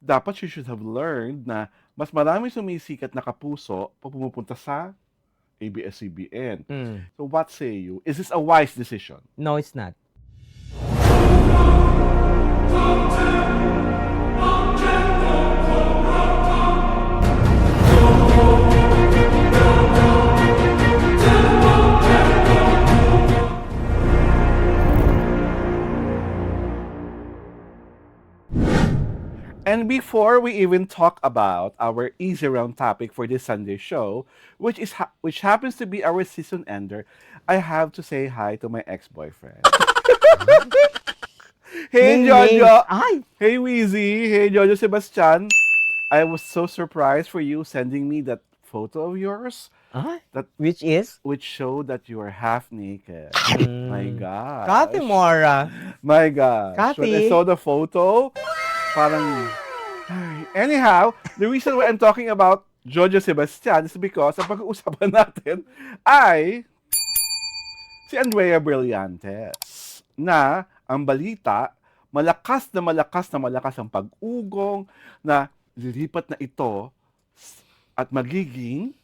dapat she should have learned na mas maraming sumisikat na kapuso pag pumupunta sa ABS-CBN. So what say you? Is this a wise decision? No, it's not. And before we even talk about our easy round topic for this Sunday show, which happens to be our season ender, I have to say hi to my ex-boyfriend. Hey Jojo! Ay! Hey Wheezy! Hey Jojo Sebastian! I was so surprised for you sending me that photo of yours Ay? That- Which is? which showed that you are half naked. My God. Kati Mora. My gosh. When I Kati. saw the photo, parang... Anyhow, the reason why I'm talking about Jojo Sebastian is because ang pag-uusapan natin ay si Andrea Brillantes na ang balita, malakas na malakas na malakas ang pag-ugong na lilipat na ito at magiging,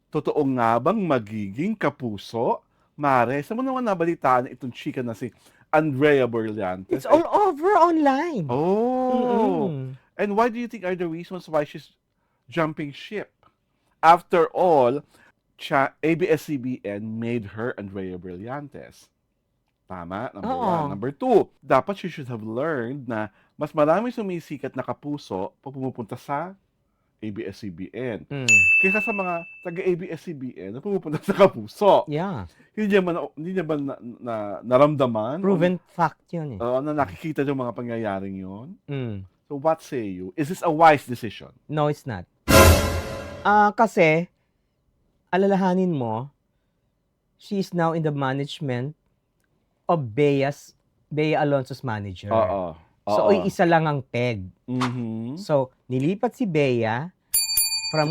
totoo nga bang magiging kapuso? Mare, sa mo naman nabalitaan itong chika na si Andrea Brillantes? It's all over online. Oh! Mm-mm. And why do you think are the reasons why she's jumping ship? After all, ABS-CBN made her Andrea Brillantes. Tama? Number Oo. one. Number two, dapat she should have learned na mas maraming sumisikat na kapuso pag pumupunta sa ABS-CBN. Kaysa sa mga taga-ABS-CBN na pumupunta sa kapuso. Yeah. Hindi niya ba naramdaman? Proven fact yun eh. Na nakikita yung mga pangyayaring yun? Mm. So what say you? Is this a wise decision? No, it's not. Kasi, alalahanin mo, she is now in the management of Bea Alonso's manager. Oo. So, isa lang ang peg. Mhm. So, nilipat si Bea from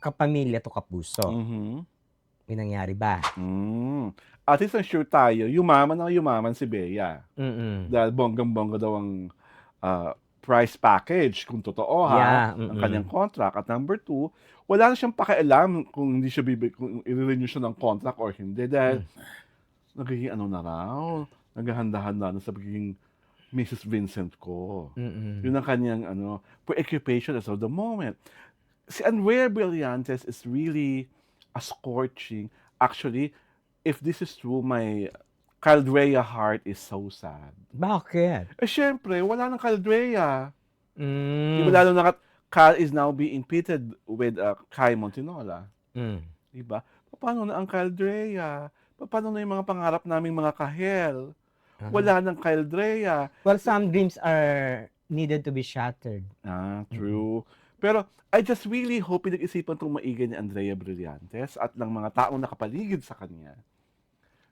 kapamilya to kapuso. Mhm. May nangyari ba? At least ang sure tayo, yumaman si Bea. Mm-mm. Dahil bonggang-bongga daw ang price package, kung totoo ha, Yeah, ang kanyang contract. At number two, wala na siyang pakialam kung hindi siya kung i-renew siya ng contract or hindi. Dahil nagiging ano na raw, naghahanda-handa na sa pagiging Mrs. Vincent ko. Mm-mm. Yun ang kanyang preoccupation as of the moment. Si Andrea Brillantes is really a scorching. Actually, if this is true, my Caldrea heart is so sad. Bakit? Syempre, wala nang Caldrea. Di Mm. ba lalo na Cal is now being pitted with Kai Montinola. Mm. Diba? Paano na ang Caldrea? Paano na yung mga pangarap naming mga kahel? Wala nang Caldrea. Well, some dreams are needed to be shattered. True. Pero I just really hope pinag-isipan itong maigi ni Andrea Brillantes at ng mga taong nakapaligid sa kanya.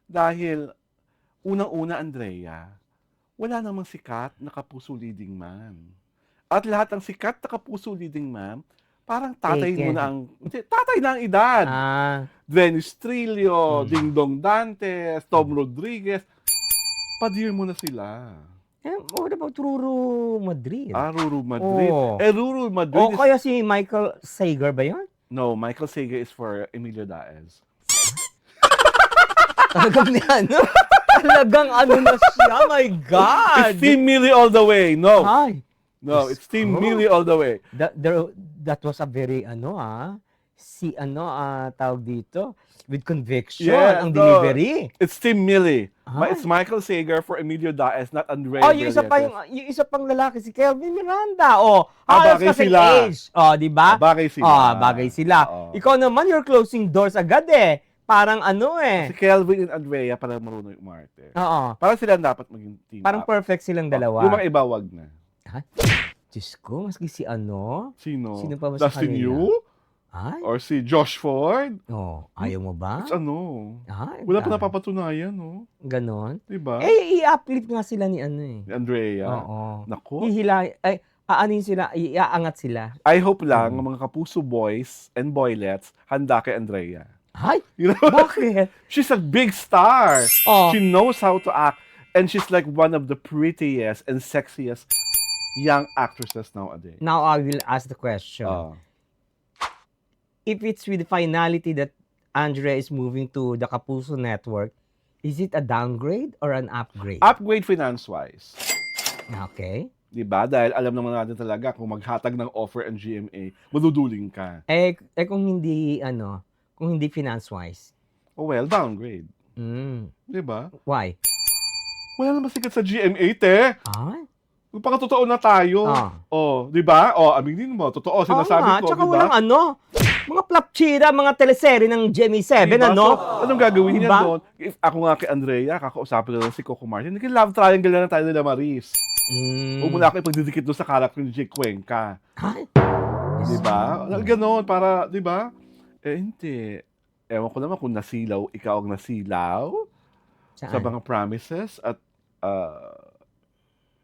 Dahil, unang-una, Andrea, wala namang sikat na kapuso leading man. At lahat ng sikat na kapuso leading man, parang tatay mo Taken. na tatay na ang edad. Dennis Trillo, Dingdong Dantes, Tom Rodriguez, padir mo na sila. What about Ruru Madrid? Ruru Madrid. Oh. Ruru Madrid is... Kaya si Michael Sager ba yun? No, Michael Sager is for Emilio Daez. Talagang ano? Talagang ano na siya? My God! It's Team Millie all the way. No. Ay, No, it's Team Millie all the way. that was a very tawag dito, with conviction, Yeah, ang no. delivery. It's Team Millie. Ay. It's Michael Sager for Emilio Daez, not Andrea Yung isa pa Brillantes. yung isa pang lalaki si Kelvin Miranda. bagay kasing sila. age. Di ba? Bagay sila. Bagay sila. Oo. Ikaw naman, you're closing doors agad eh. Parang Si Kelvin and Andrea parang marunong umarte. Oo. Parang sila dapat maging team Parang up. perfect silang dalawa. Yung mga iba, wag na. Diyos ko, maski si Sino? Sino pa ba sa Dustin kanila? Yu? Ay? Or si Josh Ford? Ayaw mo ba? It's Ay, wala pa napapatunayan, no? Ganon. Diba? I-uplift nga sila ni Ni Andrea. Oo. Naku. Aanin sila, iaangat sila. I hope lang ang mga kapuso boys and boylets handa kay Andrea. Ay, You know? bakit? She's a big star. Oh. She knows how to act. And she's like one of the prettiest and sexiest young actresses nowadays. Now I will ask the question. Ah. If it's with the finality that Andrea is moving to the Kapuso Network, is it a downgrade or an upgrade? Upgrade finance-wise. Okay. Diba? Dahil alam naman natin talaga kung maghatag ng offer ang GMA, maduduling ka. Kung hindi, kung hindi finance-wise. Oh well, downgrade. Mm. Diba? Why? Wala naman sikat sa GMA, te. Ah? Pang-totoo na tayo. Ah. Oh, diba? Oh, aminin mo, totoo, sinasabi nga, ko, tsaka diba? walang mga plapchira, mga teleserye ng GMA7, Diba? ano? So, anong gagawin niya Diba? doon? If ako nga kay Andrea, kakausapin ko lang si Coco Martin, naging love triangle na tayo nila Maris. Huwag mo na ako ipagdidikit doon sa character ni Jake Cuenca. Ay? Diba? Ganon, para, diba? Hindi. Ewan ko naman kung nasilaw, ikaw ang nasilaw sa Saan? mga promises at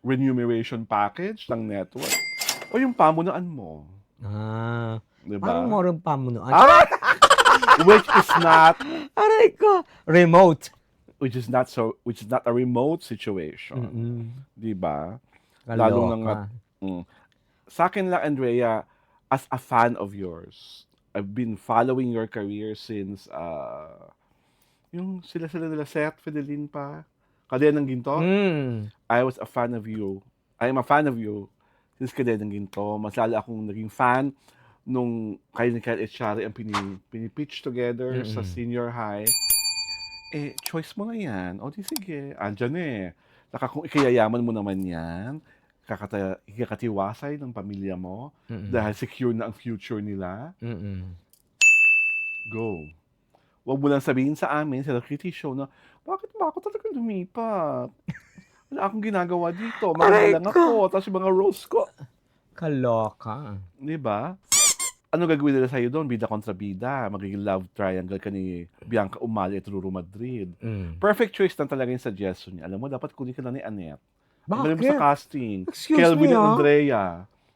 remuneration package ng network. O yung pamunaan mo. Ah, Diba? parang morong pamunuan. Ah! Which is not Aray ko! Remote. which is not a remote situation. Mm-mm. 'Di ba? Kaloka. Lalo na nga sa akin lang, Andrea, as a fan of yours, I've been following your career since yung sila nila Seth Fidelin pa. Kadena ng Ginto. I was a fan of you. I am a fan of you since Kadena ng Ginto. Mas lalo akong naging fan nung kayo ni Kyle Echari ang pinipitch together sa senior high. Choice mo na yan. O di sige, andyan eh. Saka kung ikayayaman mo naman yan, ikakatiwasay ng pamilya mo dahil secure na ang future nila, go. Huwag mo lang sabihin sa amin, sa Kitty Show na, bakit ba ako talaga lumipat? Wala akong ginagawa dito. Mga lang ako, tapos yung mga roles ko. Kaloka. Di ba? Ano gagawin nila sa'yo doon? Bida kontra bida. Magiging love triangle ka ni Bianca Umali at Ruru Madrid. Perfect choice na talaga yung suggestion niya. Alam mo, dapat kunin ka na ni Annette. Galing mo sa Bakit? casting. Excuse Kelvin me, and ah. Andrea.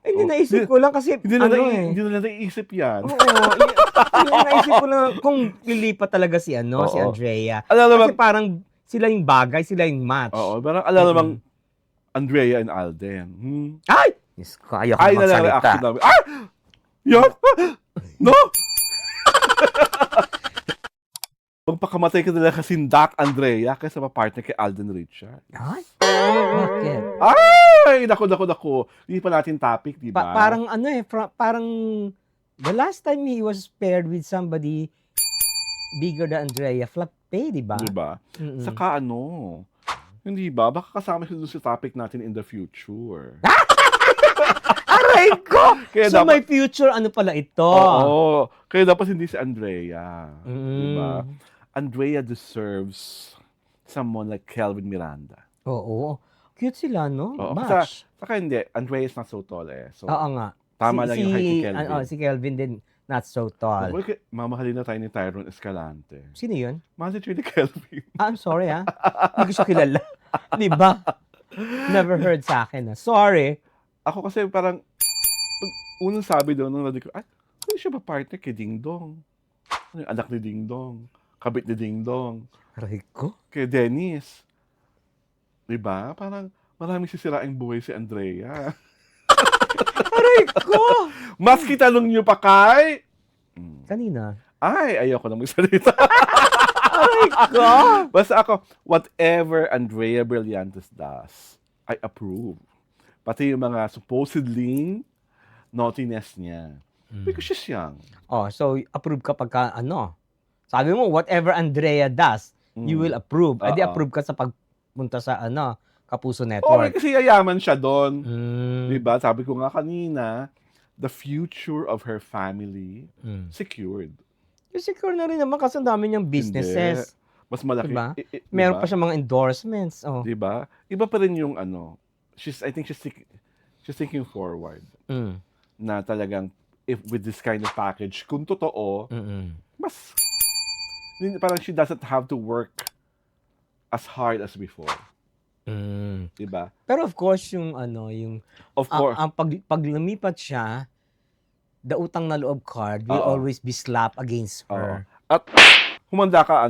Hindi naisip ko lang kasi, Hindi na naiisip yan. Oo, naisip ko lang kung lilipat talaga si si Oo. Andrea. Alam Kasi naman, parang sila yung bagay, sila yung match. oo, parang alam namang Andrea and Alden. Ay! Diyos ko, ayoko Ay, na lang magsalita. reaction namin. Ah! Yan? No! Magpakamatay ka nila kasi Doc Andrea kaysa mapartner kay Alden Richard. Ay? Bakit? Ay! Naku. Hindi pa natin topic, di ba? Parang parang the last time he was paired with somebody bigger than Andrea, flop pay, di ba? Di ba? Saka hindi ba? Baka kasama siya dun sa topic natin in the future. Aray ko! Kaya So dapat, may future pala ito. oo. Kaya dapat hindi si Andrea. Di ba? Mm. Andrea deserves someone like Kelvin Miranda. Oo. Cute sila, no? Oo. Match. Saka hindi, Andrea is not so tall eh. So, Oo nga. tama lang yung height ni Kelvin. Si Kelvin din, not so tall. Okay, mamahalin na tayo ni Tyrone Escalante. Sino yun? Mahal si Chili Kelvin. I'm sorry, ha? Hindi ko siya kilala. Di ba? Never heard sa akin, ha? Sorry. Ako kasi parang, unang sabi doon, nung narinig ko, hindi siya ba partner kay Ding Dong? Ano yung anak ni Ding Dong? Kabit ni Ding Dong? Aray ko? Kay Dennis? Diba? Parang, maraming sisiraing buhay si Andrea. Aray ko! Maski tanong niyo pa kay... Kanina. Ay, ayoko na magsalita. Aray ko! Basta ako, whatever Andrea Brillantes does, I approve. Pati yung mga supposedly naughtiness niya. Because she's young. Oh, so approve ka pagka sabi mo, whatever Andrea does, you will approve. Ay, di Oo. approve ka sa pagpunta sa Kapuso Okay, Network. kasi yayaman siya doon. Mm. Diba? Sabi ko nga kanina, the future of her family secured. Secure na rin naman kasi ang dami niyang businesses. Mas malaki. Diba? Diba? Meron pa siya mga endorsements. Oh. Diba? Iba pa rin yung I think she's thinking forward. Na talagang, if with this kind of package, kung totoo, mas, parang she doesn't have to work as hard as before. Diba? Pero of course, yung Of course. pag lumipat siya, the utang na loob card will Oo. always be slapped against her. At humanda ka,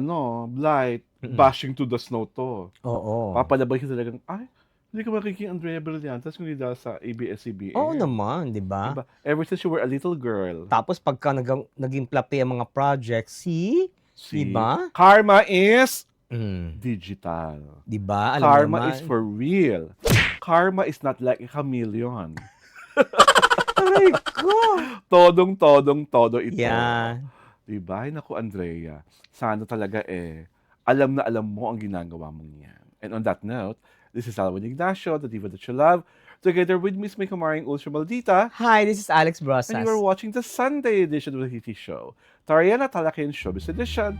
Blight, bashing to the snow to. Oo. Papalabay ka talagang, Hindi ka makikita Andrea Brillantes kung hindi dahil sa ABS-CBN. Oo naman, di ba? Diba? Ever since you were a little girl. Tapos pagka naging plapi ang mga projects, see? See? Diba? Karma is Mm. digital. Di ba? Alam Karma naman. is for real. Karma is not like a chameleon. Aray ko! Todo ito. Yeah. Diba? Ay, naku, Andrea. Sana talaga alam na alam mo ang ginagawa mong yan. And on that note, this is Alwin Ignacio, the diva that you love. Together with Miss May Kamaring Ultra Maldita. Hi, this is Alex And Brosas. you are watching the Sunday edition of the TT Show. Tariana Talakin Showbiz Edition.